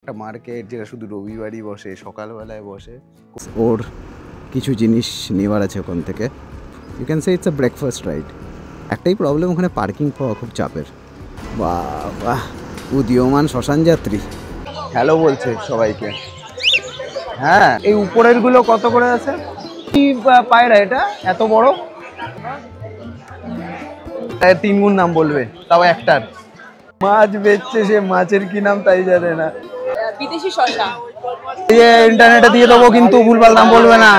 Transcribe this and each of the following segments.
একটা মার্কেট যেটা শুধু রবিবারই বসে, সকালবেলায় বসে। ওর কিছু জিনিস নেওয়ার আছে ওখান থেকে। You can say it's a breakfast ride. একটাই প্রবলেম, ওখানে পার্কিং পাওয়া খুব চাপের। বাহ, উদীয়মান শ্মশান যাত্রী হ্যালো বলছে সবাইকে। হ্যাঁ, এই উপরের গুলো কত করে আছে? কি পায়রা এটা এত বড়? 3 গুণ দাম বলবে, তাও একটার। মাছ বেচছে, সে মাছের কি নাম তাই জানে না। বিদেশি শসা। ইন্টারনেটে দিয়ে দেবো, কিন্তু ভুলভাল দাম বলবে না।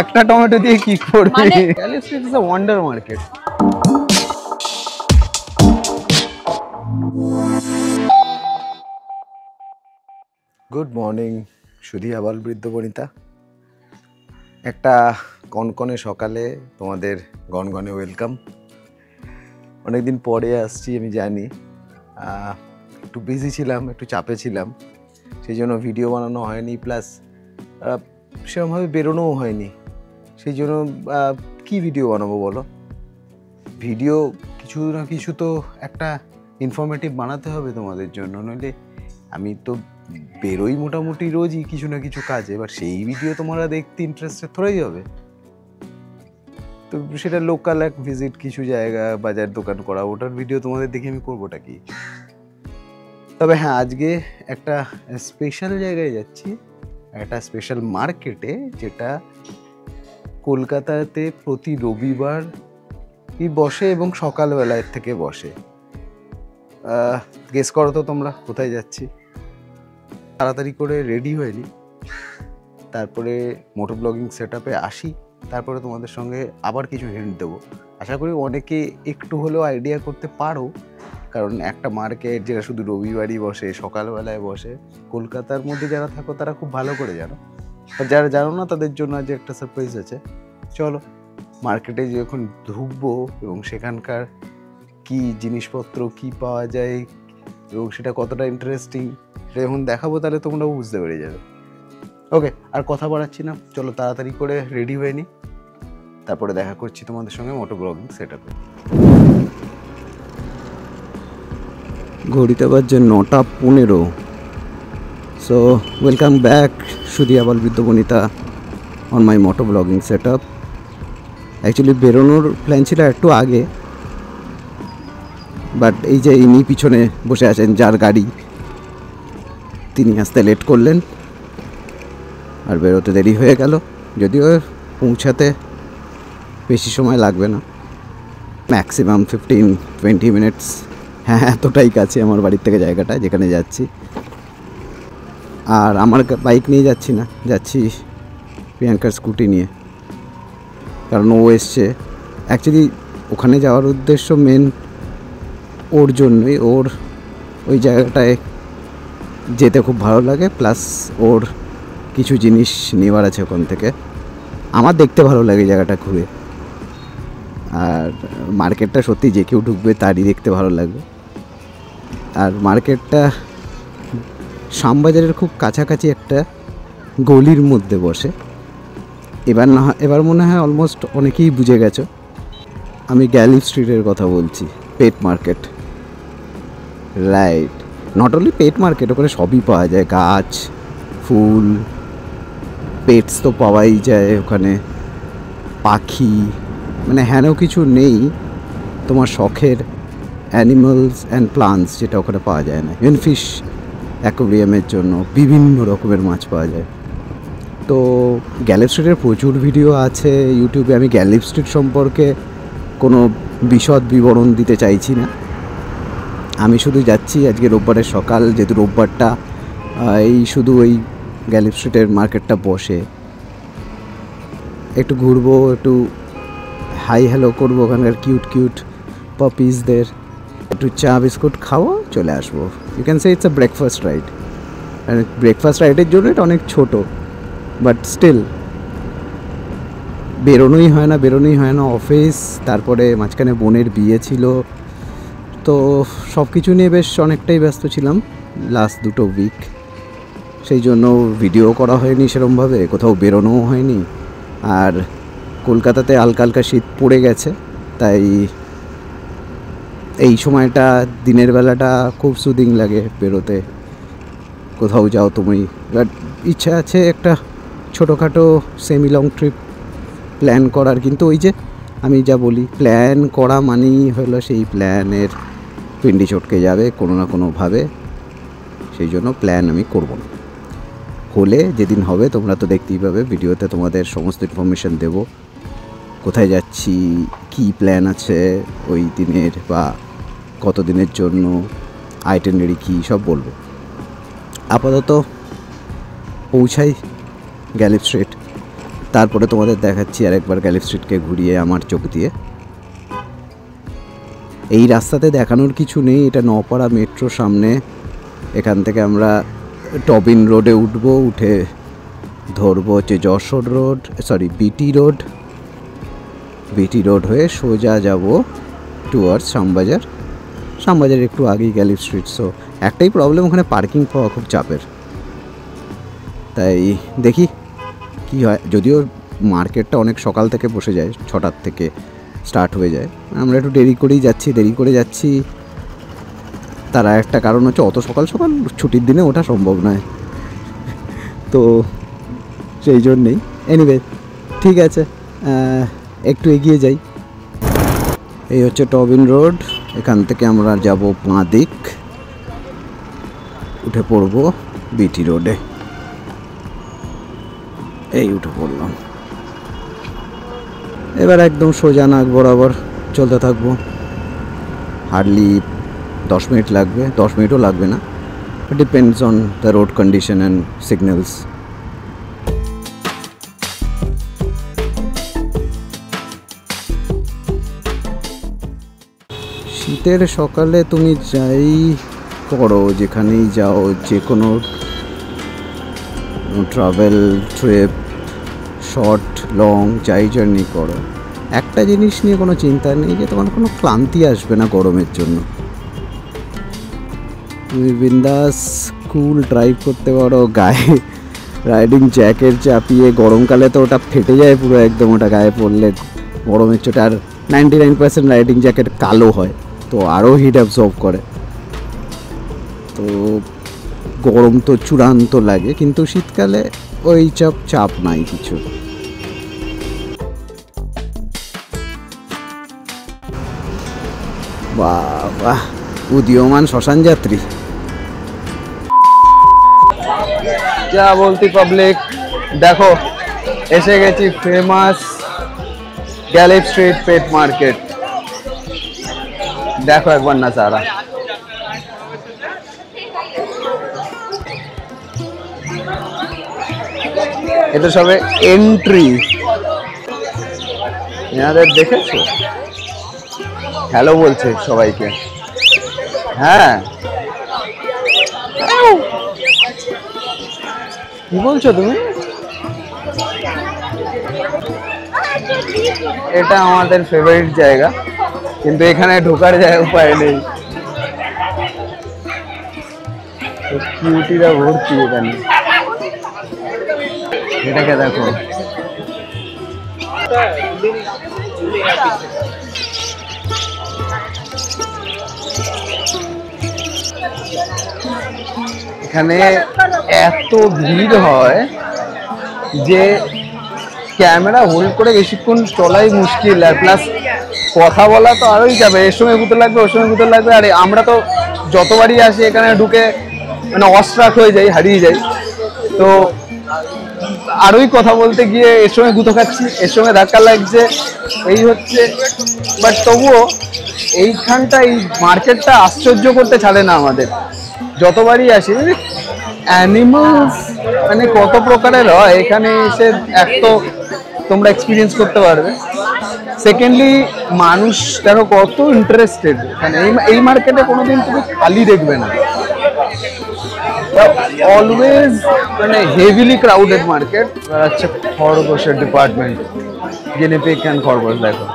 একটা টমেটো দিয়ে কি করবি? California is a wonder market. Good morning সুধী আবাল বৃদ্ধ বনিতা। একটা কনকনে সকালে তোমাদের গনগনে ওয়েলকাম। অনেকদিন পরে আসছি আমি জানি, একটু বিজি ছিলাম, একটু চাপে ছিলাম, সেই জন্য ভিডিও বানানো হয়নি, প্লাস সেরকমভাবে বেরোনোও হয়নি। সেই জন্য কী ভিডিও বানাবো বলো? ভিডিও কিছু না কিছু তো একটা ইনফরমেটিভ বানাতে হবে তোমাদের জন্য, নইলে আমি তো বেরোই মোটামুটি রোজই কিছু না কিছু কাজে, এবার সেই ভিডিও তোমরা দেখতে ইন্টারেস্টেড থোড়াই হবে। তো সেটা লোকাল এক ভিজিট, কিছু জায়গা বাজার দোকান করা, ওটার ভিডিও তোমাদের দেখে আমি করবোটা কি? তবে হ্যাঁ, আজকে একটা স্পেশাল জায়গায় যাচ্ছি, একটা স্পেশাল মার্কেটে, যেটা কলকাতাতে প্রতি রবিবার বসে এবং সকালবেলায় থেকে বসে। গেস করো তো তোমরা কোথায় যাচ্ছি? তাড়াতাড়ি করে রেডি হয়ে নি, তারপরে মোটো ব্লগিং সেট আপে আসি, তারপরে তোমাদের সঙ্গে আবার কিছু হিন্ট দেবো। আশা করি অনেকে একটু হলেও আইডিয়া করতে পারো, কারণ একটা মার্কেট যেটা শুধু রবিবারই বসে, সকালবেলায় বসে, কলকাতার মধ্যে যারা থাকো তারা খুব ভালো করে জানো, আর যারা জানো না তাদের জন্য আজ একটা সারপ্রাইজ আছে। চলো মার্কেটে যখন ঢুকবো এবং সেখানকার কি জিনিসপত্র কি পাওয়া যায় এবং সেটা কতটা ইন্টারেস্টিং সেটা যখন দেখাবো, তাহলে তোমরাও বুঝতে পেরে যাবে। ওকে, আর কথা বাড়াচ্ছি না, চলো তাড়াতাড়ি করে রেডি হয়ে নিই, তারপরে দেখা করছি তোমাদের সঙ্গে মোটো ব্লগিং সেট আপে। ঘড়িতে বাজছে 9:15। সো ওয়েলকাম ব্যাক সুধী আবাল বৃদ্ধ বনিতা on my moto blogging set up. Actually বেরোনোর প্ল্যান ছিল একটু আগে, বাট এই যে ইনি পিছনে বসে আছেন যার গাড়ি, তিনি আসতে লেট করলেন আর বেরোতে দেরি হয়ে গেল। যদিও পৌঁছাতে বেশি সময় লাগবে না, ম্যাক্সিমাম 15-20 মিনিটস। হ্যাঁ, এতটাই কাছে আমার বাড়ির থেকে জায়গাটা যেখানে যাচ্ছি। আর আমার বাইক নিয়ে যাচ্ছি না, যাচ্ছি প্রিয়াঙ্কার স্কুটি নিয়ে, কারণ ও এসছে। অ্যাকচুয়ালি ওখানে যাওয়ার উদ্দেশ্য মেন ওর জন্যই, ওর ওই জায়গাটায় যেতে খুব ভালো লাগে, প্লাস ওর কিছু জিনিস নেওয়ার আছে ওখান থেকে। আমার দেখতে ভালো লাগে জায়গাটা ঘুরে, আর মার্কেটটা সত্যি যে কেউ ঢুকবে তারই দেখতে ভালো লাগবে। আর মার্কেটটা শ্যামবাজারের খুব কাছাকাছি একটা গলির মধ্যে বসে। এবার মনে হয় অলমোস্ট অনেকেই বুঝে গেছো আমি গ্যালিফ স্ট্রিটের কথা বলছি, pet market. Right, not only pet market, ওখানে সবই পাওয়া যায়, গাছ, ফুল, পেটস তো পাওয়াই যায় ওখানে, পাখি, মানে হেন কিছু নেই তোমার শখের অ্যানিমালস অ্যান্ড প্লান্টস যেটা ওখানে পাওয়া যায় না। ইভেন ফিশ অ্যাকোয়ারিয়ামের জন্য বিভিন্ন রকমের মাছ পাওয়া যায়। তো গ্যালিফ স্ট্রিটের প্রচুর ভিডিও আছে ইউটিউবে। আমি গ্যালিফ স্ট্রিট সম্পর্কে কোনো বিশদ বিবরণ দিতে চাইছি না, আমি শুধু যাচ্ছি আজকে রোববারের সকাল, যেহেতু রোববারটা এই শুধু ওই গ্যালিফ স্ট্রিটের মার্কেটটা বসে, একটু ঘুরবো, একটু হাই হ্যালো করবো ওখানকার কিউট কিউট পপিসদের, একটু চা বিস্কুট খাবো, চলে আসবো। You can say it's a breakfast ride. Breakfast রাইডের জন্য এটা অনেক ছোটো, বাট স্টিল বেরোনোই হয় না অফিস, তারপরে মাঝখানে বোনের বিয়ে ছিল, তো সব কিছু নিয়ে বেশ অনেকটাই ব্যস্ত ছিলাম লাস্ট 2 উইক। সেই জন্য ভিডিও করা হয়নি সেরকমভাবে, কোথাও বেরোনোও হয়নি। আর কলকাতাতে হালকা হালকা শীত পড়ে গেছে, তাই এই সময়টা দিনের বেলাটা খুব সুদিং লাগে বেরোতে। কোথাও যাও তুমি, বাট ইচ্ছা আছে একটা ছোটোখাটো সেমি লং ট্রিপ প্ল্যান করার। কিন্তু ওই যে আমি যা বলি, প্ল্যান করা মানেই হলো সেই প্ল্যানের পিন্ডি চটকে যাবে কোনো না কোনোভাবে, সেই জন্য প্ল্যান আমি করব না। হলে যেদিন হবে তোমরা তো দেখতেই পাবে, ভিডিওতে তোমাদের সমস্ত ইনফরমেশান দেব, কোথায় যাচ্ছি, কি প্ল্যান আছে ওই দিনের বা কত দিনের জন্য, আইটেনারি কী সব বলবো। আপাতত পৌঁছাই গ্যালিফ স্ট্রিট, তারপরে তোমাদের দেখাচ্ছি আরেকবার গ্যালিফ স্ট্রিটকে ঘুরিয়ে আমার চোখ দিয়ে। এই রাস্তাতে দেখানোর কিছু নেই, এটা নপাড়া মেট্রো সামনে। এখান থেকে আমরা টবিন রোডে উঠবো, উঠে ধরবো হচ্ছে Jessore road, sorry BT road হয়ে সোজা যাব টুয়ার্ডস শ্যামবাজার। শ্যামবাজার একটু আগেই গ্যালিফ স্ট্রিট। সো একটাই প্রবলেম, ওখানে পার্কিং পাওয়া খুব চাপের। তাই দেখি কি হয়। যদিও মার্কেটটা অনেক সকাল থেকে বসে যায়, 6টার থেকে স্টার্ট হয়ে যায়। আমরা একটু দেরি করে যাচ্ছি। তার একটা কারণ হচ্ছে অত সকাল সকাল ছুটির দিনে ওঠা সম্ভব নয়, তো সেই জন্যেই। এনিওয়ে ঠিক আছে, একটু এগিয়ে যাই। এই হচ্ছে টবিন রোড, এখান থেকে আমরা যাব বাঁ দিক, উঠে পড়ব বিটি রোডে। এই উঠে পড়লাম, এবার একদম সোজা নাক বরাবর চলতে থাকবো। হার্ডলি 10 মিনিট লাগবে, 10 মিনিটও লাগবে না, depends on the road condition and signals. শীতের সকালে তুমি যাই করো, যেখানেই যাও, যে কোনো ট্রাভেল ট্রিপ, শর্ট লং যাই জার্নি করো, একটা জিনিস নিয়ে কোনো চিন্তা নেই যে তোমার কোনো ক্লান্তি আসবে না গরমের জন্য। তুমি বিন্দাস কুল ড্রাইভ করতে পারো, গায়ে রাইডিং জ্যাকেট চাপিয়ে। গরমকালে তো ওটা ফেটে যায় পুরো একদম, ওটা গায়ে পড়লে গরমের চোটে। আর 99% রাইডিং জ্যাকেট কালো হয়, তো আরও হিট অ্যাবজর্ব করে। তো গরম তো চূড়ান্ত লাগে, কিন্তু শীতকালে ওই চাপ নাই কিছু। বাহ, উদীয়মান শ্মশান যাত্রী। যা বলতি পাবলিক, দেখো এসে গেছি famous Galiff street pet market. দেখো একবার না সারা, এটা সবে এন্ট্রি। এনাদের দেখেছো, হ্যালো বলছে সবাইকে। হ্যাঁ, কি বলছো তুমি? এটা আমাদের ফেভারিট জায়গা, কিন্তু এখানে ঢোকার জায়গা উপায় নেই। কিউটিরা ভর্তি এখানে। এটাকে দেখো, এখানে এত ভিড় হয় যে ক্যামেরা হোল্ড করে বেশিক্ষণ চলাই মুশকিল, আর প্লাস কথা বলা তো আরোই যাবে, এর সময় গুতে লাগবে, ওর সময় গুতে লাগবে। আর আমরা তো যতবারই আসি এখানে ঢুকে মানে অস্ট্রাক হয়ে যাই, হারিয়ে যাই। তো আরোই কথা বলতে গিয়ে এর সঙ্গে গুঁতো খাচ্ছি, এর সঙ্গে ধাক্কা লাগছে, এই হচ্ছে। বাট তবুও এইখানটা, এই মার্কেটটা আশ্চর্য করতে ছাড়ে না আমাদের, যতবারই আসি। অ্যানিমালস মানে কত প্রকারের হয় এখানে এসে, এক তো তোমরা এক্সপিরিয়েন্স করতে পারবে, সেকেন্ডলি মানুষ দেখো কত ইন্টারেস্টেড এখানে। এই মার্কেটে কোনোদিন তুমি খালি দেখবে না, অলওয়েজ মানে হেভিলি ক্রাউডেড মার্কেট। আচ্ছা, খরগোশের ডিপার্টমেন্ট, গিনিপিগ অ্যান্ড খরগোশ দেখো।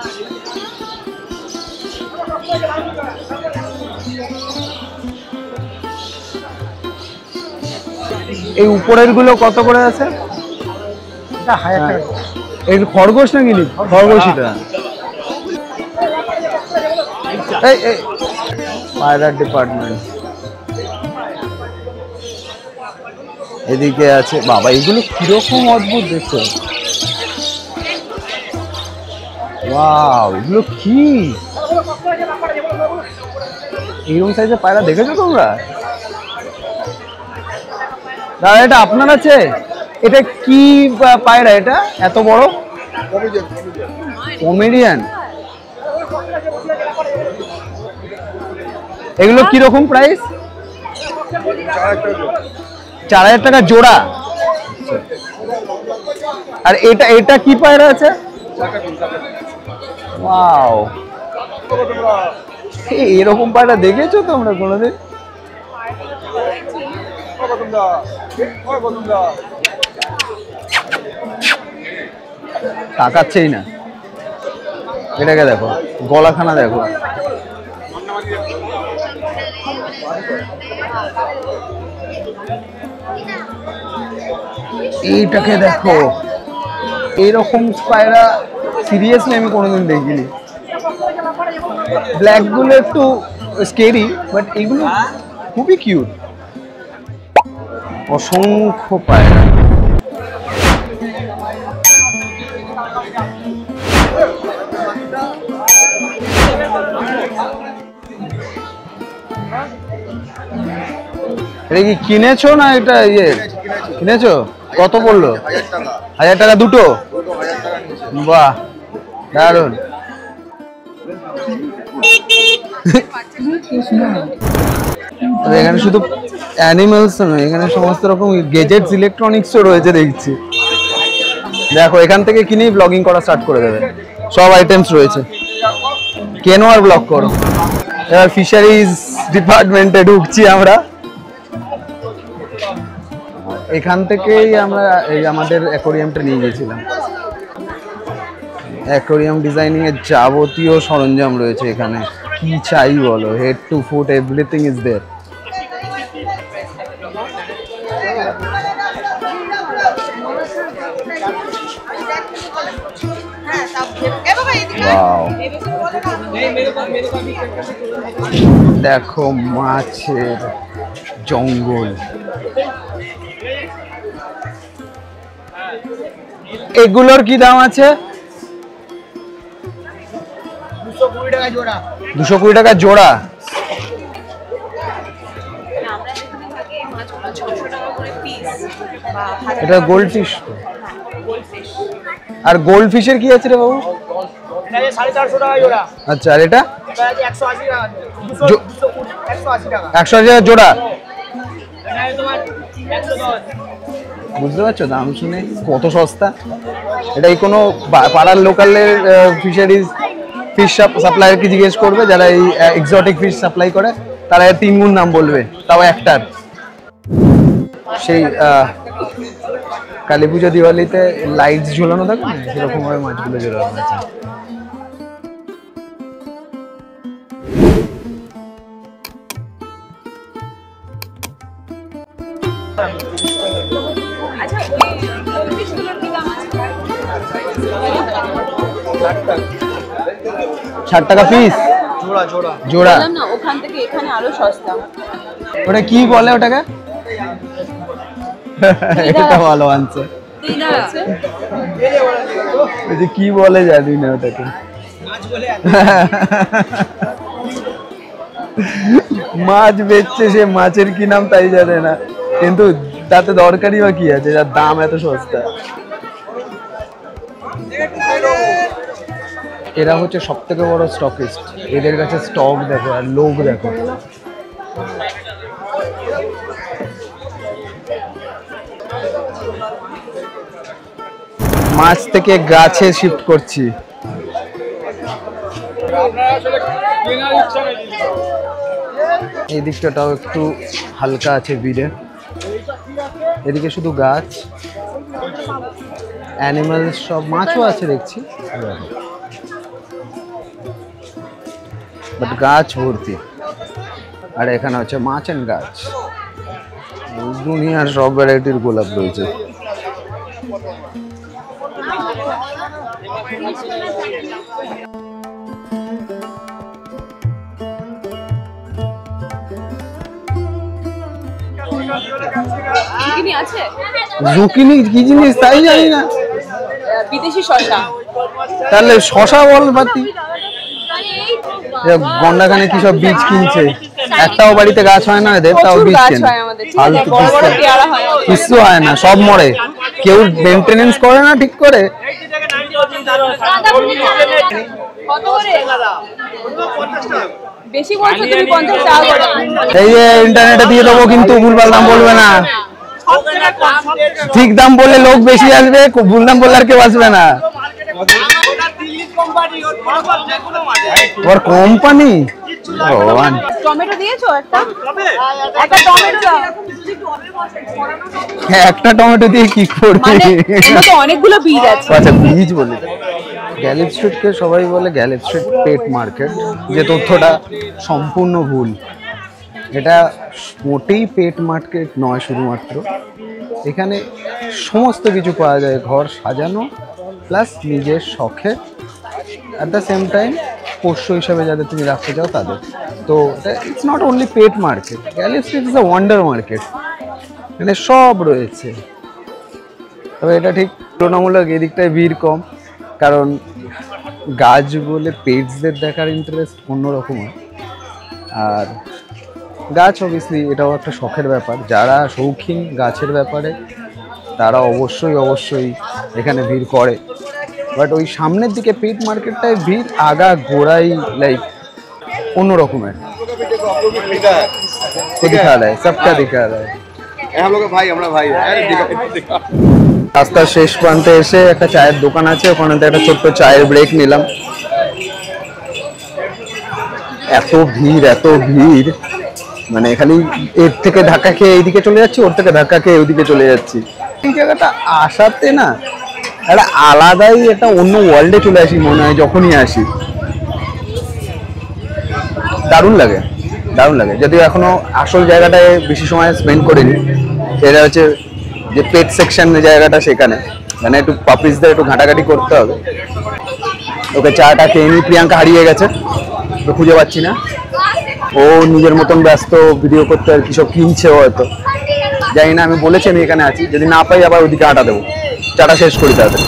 এই উপরের গুলো কত করে আছে? এই খরগোশ না গিনি? খরগোশিটা। এই পায়রার ডিপার্টমেন্ট। এদিকে আছে বাবা, এগুলো কিরকম অদ্ভুত দেখছো। ওয়াও, এগুলো কি এইরকম সাইজের পায়রা দেখেছো তোমরা? দাদা এটা আপনার আছে? এটা কি পায়রা এটা এত বড়? কমেডিয়ান। এগুলো কিরকম প্রাইস? 4000 টাকা জোড়া। আর এটা এটা কি পায়রা আছে? ওয়াও, এরকম পায়রা দেখেছো তোমরা কোনোদিন? তাকাচ্ছেই না। এটাকে দেখো, গলাখানা দেখো। এইটাকে দেখো, এইরকম পায়রা সিরিয়াসলি আমি কোনোদিন দেখিনি। ব্ল্যাক গুলো একটু স্কেরি, বাট এগুলো খুবই কিউট। অসংখ্য পায়রা। এটা কি কিনেছো না এটা ইয়ে কিনেছো? কত পড়লো? 1000 টাকা দুটো? বাহ, দারুন। এখানে শুধু অ্যানিমালস নয়, এখানে সমস্ত রকম গেজেটস, ইলেকট্রনিক্সও রয়েছে দেখছি। দেখো, এখান থেকে কিনেই ব্লগিং করা স্টার্ট করে দেবে। সব আইটেমস রয়েছে, কেনো আর ব্লগ করো। এবার ফিশারিজ ডিপার্টমেন্টে ঢুকছি আমরা। এখান থেকেই আমরা এই আমাদের অ্যাকোরিয়ামটা নিয়ে গিয়েছিলাম। অ্যাকোরিয়াম ডিজাইনিং এর যাবতীয় সরঞ্জাম রয়েছে এখানে, কি চাই বলো, head to foot everything is there. দেখো মাছের জঙ্গল। এগুলোর কি দাম আছে? 220 টাকা জোড়া। 220 টাকা জোড়া। এটা গোল্ড ফিশ। আর গোল্ড ফিশের কি আছে রে বাবু? এটা 450 টাকা জোড়া। আচ্ছা, আর এটা? এটা 180 টাকা। 180 টাকা। 180 টাকা জোড়া। এটা তোমার 110। বুঝতে পারছো দাম শুনে কত সস্তা? এটা এই কোনো পাড়ার লোকালের ফিশারিজ ফিশ সাপ্লায়ারকে জিজ্ঞেস করবে, যারা এই এক্সোটিক ফিশ সাপ্লাই করে, তারা 3 গুণ দাম বলবে, তাও একটার। সেই কালী পুজো দিওয়ালিতে লাইটস ঝুলানো থাকে না, সেরকম ভাবে মাছগুলো ঝুলানো আছে। আচ্ছা, 60 টাকা পিস জোড়া জোড়া। জোড়া। বললাম না, ওখান থেকে এখানে আরো সস্তা। ওটা কি বলে ওটাকে? এটা ভালো আনসার। দিদার আছে। ওই যে কি বলে জানি না ওটাকে। মাছ বেচছে, সে মাছের কি নাম তাই জানে না, কিন্তু তাতে দরকারই বা কি আছে, যার দাম এত সস্তা। এরা হচ্ছে সব থেকে বড় স্টকিস্ট। এদের কাছে স্টক দেখো আর লোক দেখো। মাছ থেকে গাছে শিফট করছি। এই দিকটাও একটু হালকা আছে ভিড়ে। এদিকে শুধু গাছ, অ্যানিমালস সব, মাছও আছে দেখছি, বাট গাছ ভর্তি। আর এখানে হচ্ছে মাছ এন্ড গাছ। দুনিয়ার সব ভ্যারাইটির গোলাপ রয়েছে। জুকিনি আছে? জুকিনি কি জিনিস তাই জানি না। বিদেশি শসা। তাহলে শশা বল বাতি। গন্ডাখানে কি সব বীজ কিনছে, একটাও বাড়িতে গাছ হয় না এদের, তাও বীজ কেনে। ফালতু কিছু হয় না, সব মরে, কেউ মেনটেনেন্স করে না ঠিক করে। বেশি বলছো তুমি, 50 টাকা করে। এই যে ইন্টারনেটে দিয়ে দেবো, কিন্তু ভুলভাল দাম বলবে না। ঠিক দাম বললে লোক বেশি আসবে, ভুল দাম বললে আর কেউ আসবে না। ওর কোম্পানি টমেটো দিয়েছো একটা? একটা টমেটো দাও। একটা টমেটো দিয়ে কি করবে? মানে এর মধ্যে অনেকগুলো বীজ আছে। আচ্ছা বীজ বলে। গ্যালিপ স্ট্রিটকে সবাই বলে গ্যালিপ স্ট্রিট পেট মার্কেট, যে তথ্যটা সম্পূর্ণ ভুল। এটা মোটেই পেট মার্কেট নয় শুধুমাত্র, এখানে সমস্ত কিছু পাওয়া যায়, ঘর সাজানো প্লাস নিজের শখে, অ্যাট দ্য সেম টাইম পোষ্য হিসাবে যাদের তুমি রাখতে চাও তাদের। তো it's not only pet market, Galiff Street is a wonder market, মানে সব রয়েছে। তবে এটা ঠিক তুলনামূলক এদিকটায় ভিড় কম, কারণ গাছ বলে পেটসদের দেখার ইন্টারেস্ট অন্যরকম হয়। আর গাছ অবভিয়াসলি এটাও একটা শখের ব্যাপার, যারা শৌখিন গাছের ব্যাপারে তারা অবশ্যই এখানে ভিড় করে। বাট ওই সামনের দিকে পেট মার্কেটটায় ভিড় আগা গোড়াই লাইক অন্য রকমের। দিখা দেয়, সবটা দিখা দেয়। রাস্তার শেষ প্রান্তে এসে একটা চায়ের দোকান আছে, ওখানে একটা ছোট্ট চায়ের ব্রেক নিলাম। এত ভিড়, মানে খালি এর থেকে ধাক্কা খেয়ে এইদিকে চলে যাচ্ছি, ওর থেকে ধাক্কা খেয়ে ওইদিকে চলে যাচ্ছি। এই জায়গাটা আসাতে না একটা আলাদাই একটা অন্য ওয়ার্ল্ডে চলে আসি মনে হয় যখনই আসি। দারুণ লাগে। যদিও এখনো আসল জায়গাটায় বেশি সময় স্পেন্ড করিনি, সেটা হচ্ছে যে পেট সেকশন জায়গাটা, সেখানে মানে একটু পাপিসদের একটু ঘাটাঘাটি করতে হবে। ওকে চাটা খেয়ে নি, প্রিয়াঙ্কা হারিয়ে গেছে, তো খুঁজে পাচ্ছি না। ও নিজের মতন ব্যস্ত, ভিডিও করতে আর কি সব কিনছে হয়তো, জানি না। আমি বলেছি আমি এখানে আছি, যদি না পাই আবার ওদিকে আটা দেবো, চাটা শেষ করি তাদের।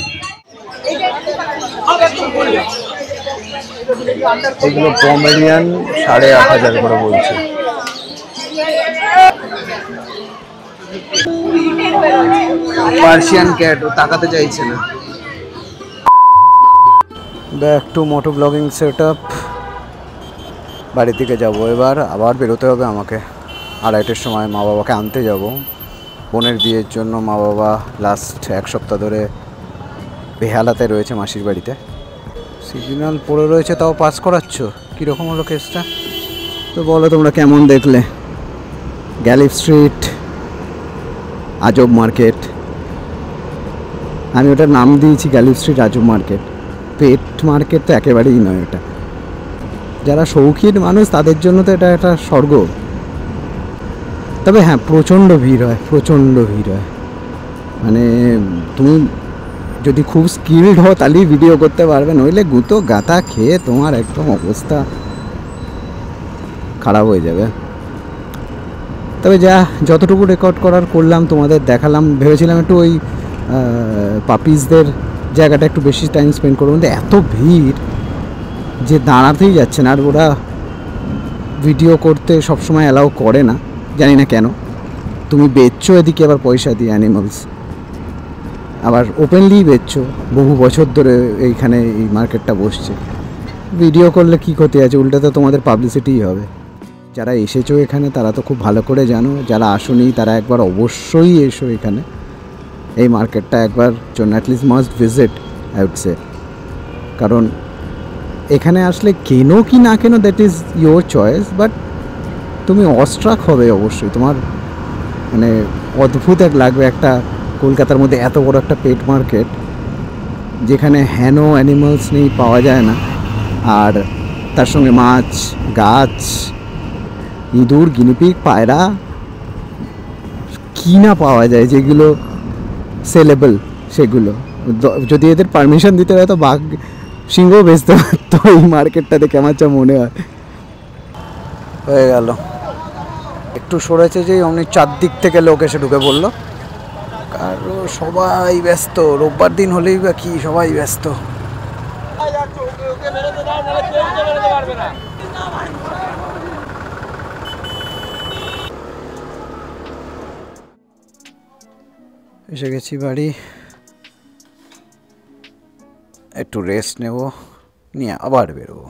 এগুলো পমেরিয়ান 8,500 করে বলছে। পার্সিয়ান ক্যাট, ও তাকাতে চাইছে না। Back to moto blogging set up. বাড়ি থেকে যাবো এবার, আবার বেরোতে হবে আমাকে। 2:30টার সময় মা বাবাকে আনতে যাব বোনের বিয়ের জন্য। মা বাবা লাস্ট 1 সপ্তাহ ধরে বেহালাতে রয়েছে মাসির বাড়িতে। সিগন্যাল পড়ে রয়েছে, তাও পাস করাচ্ছ, কীরকম হলো কেসটা? তো বলো তোমরা কেমন দেখলে গ্যালিপ স্ট্রিট, আজব মার্কেট। আমি ওটার নাম দিয়েছি গ্যালিপ স্ট্রিট আজব মার্কেট। পেট মার্কেট তো একেবারেই নয় এটা। যারা শৌখিন মানুষ তাদের জন্য তো এটা একটা স্বর্গ। তবে হ্যাঁ, প্রচণ্ড ভিড় হয়। মানে তুমি যদি খুব স্কিলড হও তাহলেই ভিডিও করতে পারবে, নইলে গুঁতো গাতা খেয়ে তোমার একদম অবস্থা খারাপ হয়ে যাবে। তবে যতটুকু রেকর্ড করার করলাম, তোমাদের দেখালাম। ভেবেছিলাম একটু ওই পাপিসদের জায়গাটা একটু বেশি টাইম স্পেন্ড করবো, কিন্তু এত ভিড় যে দাঁড়াতেই যাচ্ছে না। আর ওরা ভিডিও করতে সবসময় অ্যালাউ করে না, জানি না কেন। তুমি বেচছো এদিকে আবার পয়সা দিয়ে অ্যানিমালস, আবার ওপেনলিই বেচছো। বহু বছর ধরে এইখানে এই মার্কেটটা বসছে। ভিডিও করলে কি ক্ষতি আছে, উল্টাতে তোমাদের পাবলিসিটিই হবে। যারা এসেছো এখানে তারা তো খুব ভালো করে জানো, যারা আসোনি তারা একবার অবশ্যই এসো এখানে। এই মার্কেটটা একবার জন্য at least must visit, I would say. কারণ এখানে আসলে কেনো কি না কেনো that is your choice, but তুমি অস্ট্রাক হবে অবশ্যই। তোমার মানে অদ্ভুত এক লাগবে একটা কলকাতার মধ্যে এত বড় একটা পেট মার্কেট, যেখানে হ্যানো অ্যানিমালস নেই, পাওয়া যায় না। আর তার সঙ্গে মাছ, গাছ, ইঁদুর, গিনিপিগ, পায়রা, কি না পাওয়া যায় যেগুলো সেলেবল, সেগুলো যদি এদের পারমিশন দিতে হয় তো বাঘ, সিংহ বেচতে পারতো এই মার্কেটটা দেখে আমার যা মনে হয়। হয়ে গেল, একটু সরেছে যেই অমনি চারদিক থেকে লোক এসে ঢুকে পড়লো। কারণ সবাই ব্যস্ত, রোববার দিন হলেই বা কি সবাই ব্যস্ত। এসে গেছি বাড়ি, একটু রেস্ট নেব, নিয়ে আবার বেরোবো।